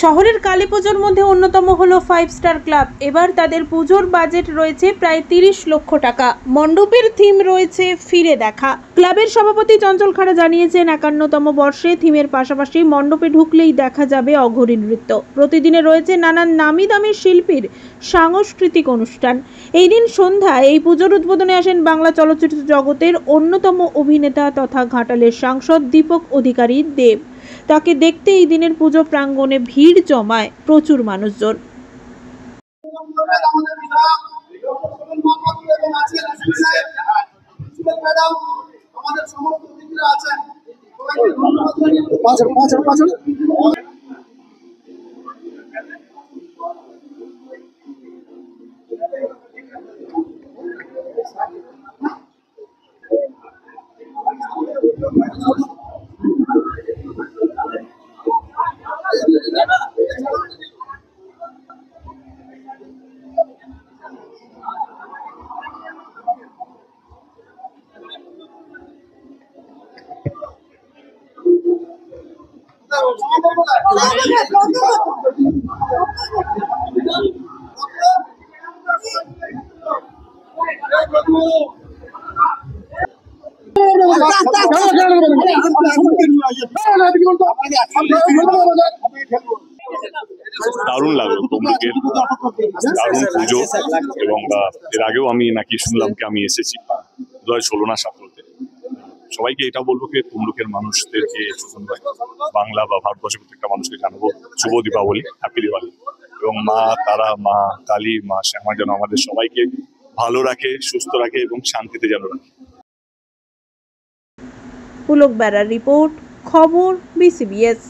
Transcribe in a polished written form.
শহরের কালী পুজোর মধ্যে অন্যতম হলো 5 স্টার ক্লাব। এবার তাদের পুজোর বাজেট রয়েছে প্রায় 30 লক্ষ টাকা। মণ্ডপের থিম রয়েছে ফিরে দেখা। ক্লাবের সভাপতি চঞ্চল খাড়া জানিয়েছেন, 51তম বর্ষে থিমের পাশাপাশি মণ্ডপে ঢুকলেই দেখা যাবে অঘোরী নৃত্য। প্রতিদিনে রয়েছে নানান নামি দামি শিল্পীর সাংস্কৃতিক অনুষ্ঠান। এই দিন সন্ধ্যায় এই পুজোর উদ্বোধনে আসেন বাংলা চলচ্চিত্র জগতের অন্যতম অভিনেতা তথা ঘাটালের সাংসদ দীপক অধিকারী দেব। তাকে দেখতে এই দিনের পুজো প্রাঙ্গণে ভিড় জমায় প্রচুর মানুষজন। দারুণ লাগলো তমলুকের দারুণ পুজো। এবং এর আগেও আমি নাকি শুনলাম কি আমি এসেছি 2016 না 17-তে। সবাইকে এটা বলবো যে তমলুকের মানুষদেরকে বাংলা বা ভারতবর্ষের প্রত্যেকটা মানুষকে জানাবো শুভ দীপাবলি, হ্যাপি দিওয়ালি। এবং মা তারা, মা কালী, মা শ্যামা যেন আমাদের সবাইকে ভালো রাখে, সুস্থ রাখে এবং শান্তিতে যেন রাখে। পুলক বেড়ার রিপোর্ট, খবর BCBS।